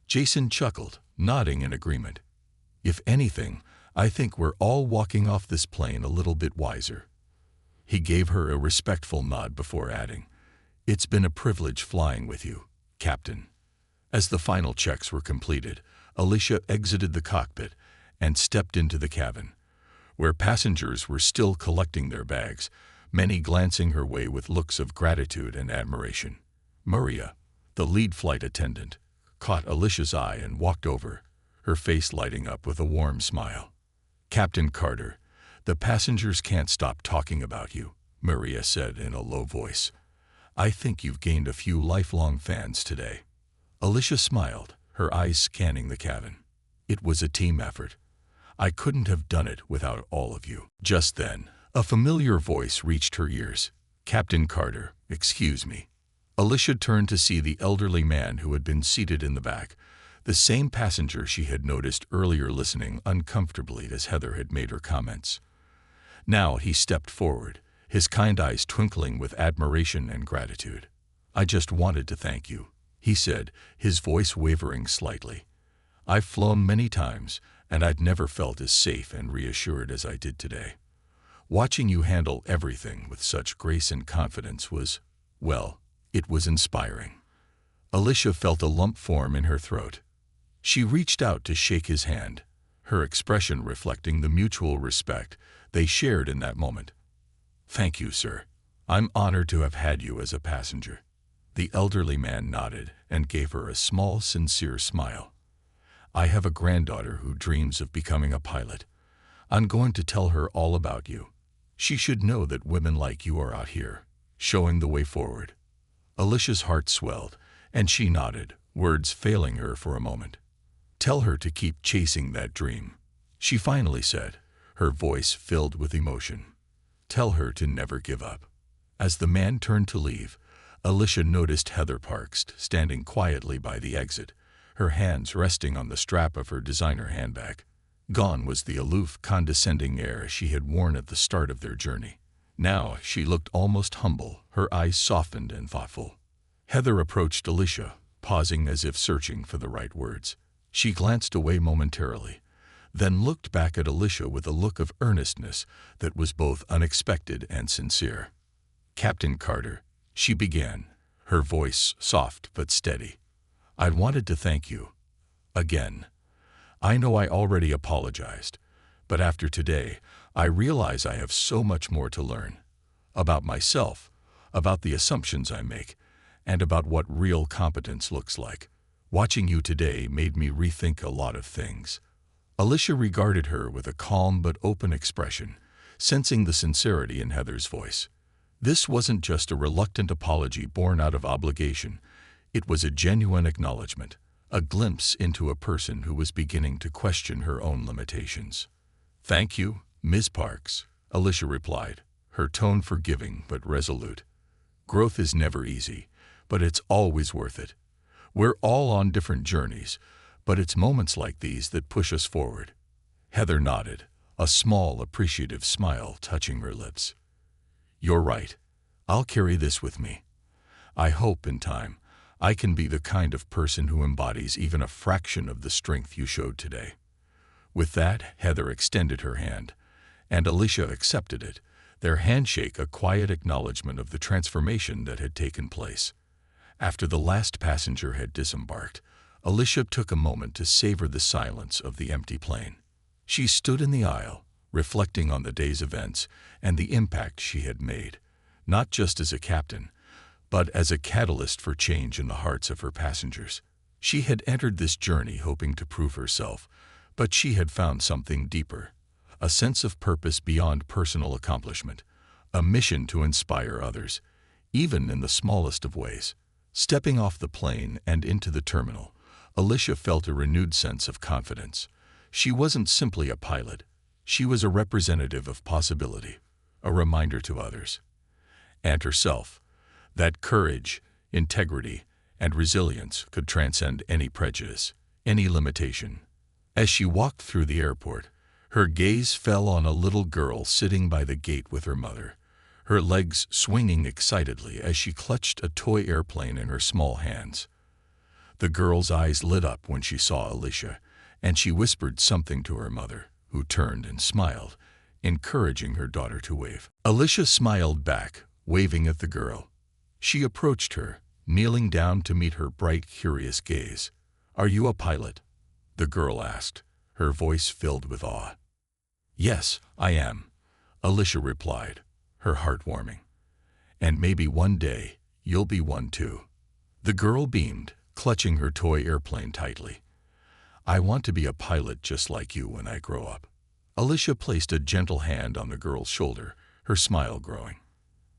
Jason chuckled, nodding in agreement. "If anything, I think we're all walking off this plane a little bit wiser." He gave her a respectful nod before adding, "It's been a privilege flying with you, Captain." As the final checks were completed, Alicia exited the cockpit and stepped into the cabin, where passengers were still collecting their bags, many glancing her way with looks of gratitude and admiration. Maria, the lead flight attendant, caught Alicia's eye and walked over, her face lighting up with a warm smile. "Captain Carter, the passengers can't stop talking about you," Maria said in a low voice. I think you've gained a few lifelong fans today." Alicia smiled, her eyes scanning the cabin. "It was a team effort. I couldn't have done it without all of you." Just then, a familiar voice reached her ears. "Captain Carter, excuse me." Alicia turned to see the elderly man who had been seated in the back, the same passenger she had noticed earlier listening uncomfortably as Heather had made her comments. Now he stepped forward, his kind eyes twinkling with admiration and gratitude. "I just wanted to thank you," he said, his voice wavering slightly. "I've flown many times, and I'd never felt as safe and reassured as I did today. Watching you handle everything with such grace and confidence was, well, it was inspiring." Alicia felt a lump form in her throat. She reached out to shake his hand, her expression reflecting the mutual respect they shared in that moment. "Thank you, sir. I'm honored to have had you as a passenger." The elderly man nodded and gave her a small, sincere smile. "I have a granddaughter who dreams of becoming a pilot. I'm going to tell her all about you. She should know that women like you are out here, showing the way forward." Alicia's heart swelled, and she nodded, words failing her for a moment. "Tell her to keep chasing that dream," she finally said, her voice filled with emotion. "Tell her to never give up." As the man turned to leave, Alicia noticed Heather Parks standing quietly by the exit, her hands resting on the strap of her designer handbag. Gone was the aloof, condescending air she had worn at the start of their journey. Now she looked almost humble, her eyes softened and thoughtful. Heather approached Alicia, pausing as if searching for the right words. She glanced away momentarily, then looked back at Alicia with a look of earnestness that was both unexpected and sincere. "Captain Carter," she began, her voice soft but steady, "I wanted to thank you. Again. I know I already apologized, but after today, I realize I have so much more to learn. About myself, about the assumptions I make, and about what real competence looks like. Watching you today made me rethink a lot of things." Alicia regarded her with a calm but open expression, sensing the sincerity in Heather's voice. This wasn't just a reluctant apology born out of obligation. It was a genuine acknowledgement, a glimpse into a person who was beginning to question her own limitations. "Thank you, Ms. Parks," Alicia replied, her tone forgiving but resolute. "Growth is never easy, but it's always worth it. We're all on different journeys, but it's moments like these that push us forward." Heather nodded, a small, appreciative smile touching her lips. "You're right. I'll carry this with me. I hope, in time, I can be the kind of person who embodies even a fraction of the strength you showed today." With that, Heather extended her hand, and Alicia accepted it, their handshake a quiet acknowledgement of the transformation that had taken place. After the last passenger had disembarked, Alicia took a moment to savor the silence of the empty plane. She stood in the aisle, reflecting on the day's events and the impact she had made, not just as a captain, but as a catalyst for change in the hearts of her passengers. She had entered this journey hoping to prove herself, but she had found something deeper, a sense of purpose beyond personal accomplishment, a mission to inspire others, even in the smallest of ways. Stepping off the plane and into the terminal, Alicia felt a renewed sense of confidence. She wasn't simply a pilot. She was a representative of possibility, a reminder to others, and herself, that courage, integrity, and resilience could transcend any prejudice, any limitation. As she walked through the airport, her gaze fell on a little girl sitting by the gate with her mother, her legs swinging excitedly as she clutched a toy airplane in her small hands. The girl's eyes lit up when she saw Alicia, and she whispered something to her mother, who turned and smiled, encouraging her daughter to wave. Alicia smiled back, waving at the girl. She approached her, kneeling down to meet her bright, curious gaze. "Are you a pilot?" the girl asked, her voice filled with awe. "Yes, I am," Alicia replied, her heart warming. "And maybe one day you'll be one too." The girl beamed, clutching her toy airplane tightly. "I want to be a pilot just like you when I grow up." Alicia placed a gentle hand on the girl's shoulder, her smile growing.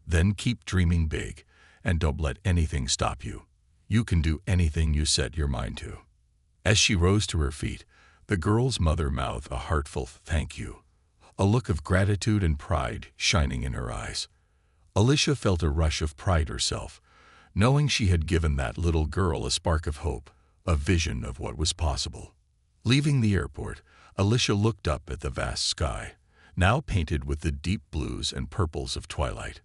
"Then keep dreaming big, and don't let anything stop you. You can do anything you set your mind to." As she rose to her feet, the girl's mother mouthed a heartfelt thank you, a look of gratitude and pride shining in her eyes. Alicia felt a rush of pride herself, knowing she had given that little girl a spark of hope, a vision of what was possible. Leaving the airport, Alicia looked up at the vast sky, now painted with the deep blues and purples of twilight.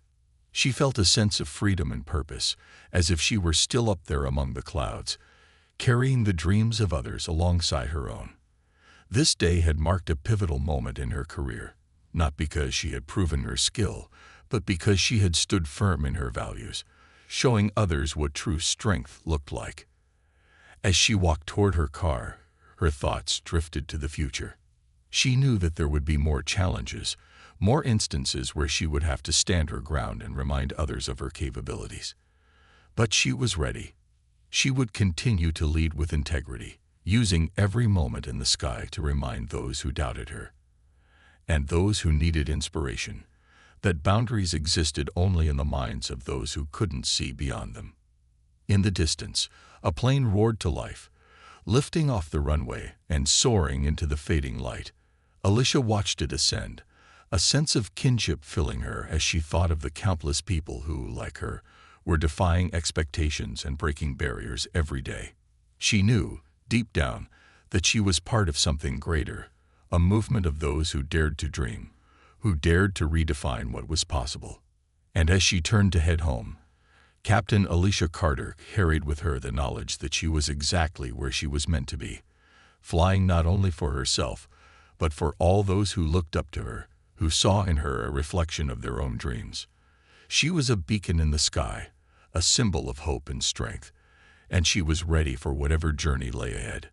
She felt a sense of freedom and purpose, as if she were still up there among the clouds, carrying the dreams of others alongside her own. This day had marked a pivotal moment in her career, not because she had proven her skill, but because she had stood firm in her values, showing others what true strength looked like. As she walked toward her car, her thoughts drifted to the future. She knew that there would be more challenges, more instances where she would have to stand her ground and remind others of her capabilities. But she was ready. She would continue to lead with integrity, using every moment in the sky to remind those who doubted her, and those who needed inspiration, that boundaries existed only in the minds of those who couldn't see beyond them. In the distance, a plane roared to life, lifting off the runway and soaring into the fading light. Alicia watched it ascend, a sense of kinship filling her as she thought of the countless people who, like her, were defying expectations and breaking barriers every day. She knew, deep down, that she was part of something greater, a movement of those who dared to dream, who dared to redefine what was possible. And as she turned to head home, Captain Alicia Carter carried with her the knowledge that she was exactly where she was meant to be, flying not only for herself, but for all those who looked up to her, who saw in her a reflection of their own dreams. She was a beacon in the sky, a symbol of hope and strength, and she was ready for whatever journey lay ahead.